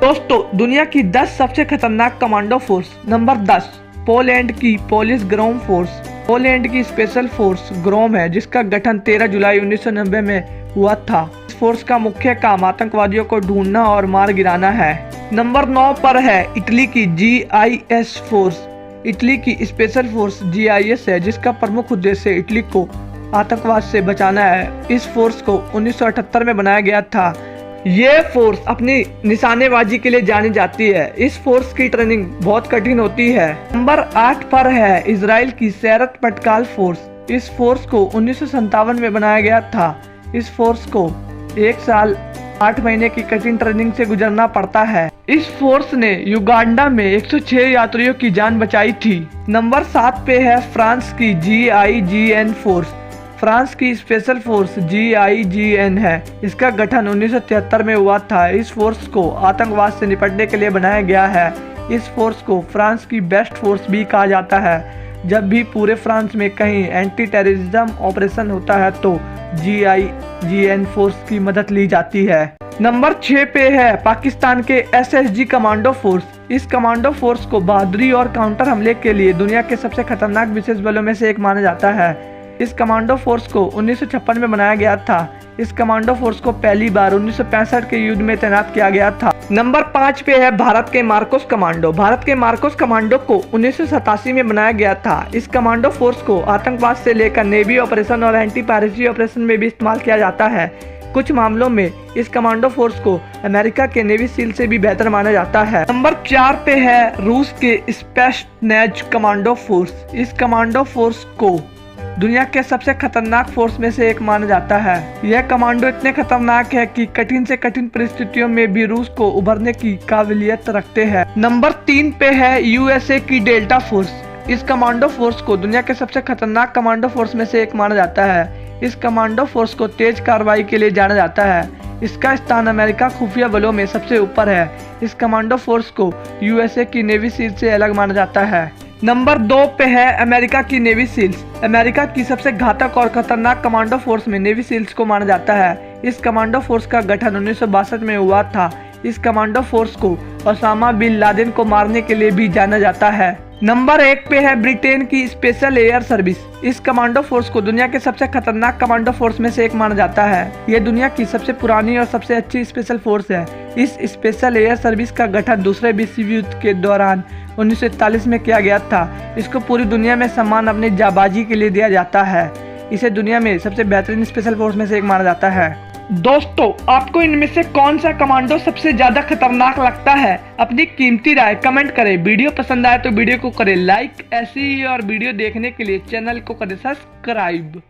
दोस्तों, दुनिया की 10 सबसे खतरनाक कमांडो फोर्स। नंबर 10, पोलैंड की पोलिस ग्रोम फोर्स। पोलैंड की स्पेशल फोर्स ग्रोम है, जिसका गठन 13 जुलाई 1990 में हुआ था। इस फोर्स का मुख्य काम आतंकवादियों को ढूंढना और मार गिराना है। नंबर 9 पर है इटली की GIS फोर्स। इटली की स्पेशल फोर्स GIS है, जिसका प्रमुख उद्देश्य इटली को आतंकवाद से बचाना है। इस फोर्स को 1978 में बनाया गया था। ये फोर्स अपनी निशानेबाजी के लिए जानी जाती है। इस फोर्स की ट्रेनिंग बहुत कठिन होती है। नंबर 8 पर है इजराइल की शैरत पटकाल फोर्स। इस फोर्स को 1957 में बनाया गया था। इस फोर्स को 1 साल 8 महीने की कठिन ट्रेनिंग से गुजरना पड़ता है। इस फोर्स ने युगांडा में 106 यात्रियों की जान बचाई थी। नंबर 7 पे है फ्रांस की GIGN फोर्स। फ्रांस की स्पेशल फोर्स GIGN है। इसका गठन 1973 में हुआ था। इस फोर्स को आतंकवाद से निपटने के लिए बनाया गया है। इस फोर्स को फ्रांस की बेस्ट फोर्स भी कहा जाता है। जब भी पूरे फ्रांस में कहीं एंटी टेररिज्म ऑपरेशन होता है तो GIGN फोर्स की मदद ली जाती है। नंबर 6 पे है पाकिस्तान के SSG कमांडो फोर्स। इस कमांडो फोर्स को बहादुरी और काउंटर हमले के लिए दुनिया के सबसे खतरनाक विशेष बलों में से एक माना जाता है। इस कमांडो फोर्स को 1956 में बनाया गया था। इस कमांडो फोर्स को पहली बार 1965 के युद्ध में तैनात किया गया था। नंबर 5 पे है भारत के मार्कोस कमांडो। भारत के मार्कोस कमांडो को 1987 में बनाया गया था। इस कमांडो फोर्स को आतंकवाद से लेकर नेवी ऑपरेशन और एंटी पायरेसी ऑपरेशन में भी इस्तेमाल किया जाता है। कुछ मामलों में इस कमांडो फोर्स को अमेरिका के नेवी सील से भी बेहतर माना जाता है। नंबर 4 पे है रूस के स्पेशनेज कमांडो फोर्स। इस कमांडो फोर्स को दुनिया के सबसे खतरनाक फोर्स में से एक माना जाता है। यह कमांडो इतने खतरनाक है कि कठिन से कठिन परिस्थितियों में भी रूस को उभरने की काबिलियत रखते हैं। नंबर 3 पे है USA की डेल्टा फोर्स। इस कमांडो फोर्स को दुनिया के सबसे खतरनाक कमांडो फोर्स में से एक माना जाता है। इस कमांडो फोर्स को तेज कार्रवाई के लिए जाना जाता है। इसका स्थान अमेरिका खुफिया बलों में सबसे ऊपर है। इस कमांडो फोर्स को USA की नेवी सील से अलग माना जाता है। नंबर 2 पे है अमेरिका की नेवी सील्स। अमेरिका की सबसे घातक और खतरनाक कमांडो फोर्स में नेवी सील्स को माना जाता है। इस कमांडो फोर्स का गठन 1962 में हुआ था। इस कमांडो फोर्स को ओसामा बिन लादेन को मारने के लिए भी जाना जाता है। नंबर 1 पे है ब्रिटेन की स्पेशल एयर सर्विस। इस कमांडो फोर्स को दुनिया के सबसे खतरनाक कमांडो फोर्स में से एक माना जाता है। यह दुनिया की सबसे पुरानी और सबसे अच्छी स्पेशल फोर्स है। इस स्पेशल एयर सर्विस का गठन दूसरे विश्व युद्ध के दौरान 1941 में किया गया था। इसको पूरी दुनिया में सम्मान अपनी जाबाजी के लिए दिया जाता है। इसे दुनिया में सबसे बेहतरीन स्पेशल फोर्स में से एक माना जाता है। दोस्तों, आपको इनमें से कौन सा कमांडो सबसे ज्यादा खतरनाक लगता है? अपनी कीमती राय कमेंट करें। वीडियो पसंद आए तो वीडियो को करें लाइक। ऐसी ही और वीडियो देखने के लिए चैनल को करें सब्सक्राइब।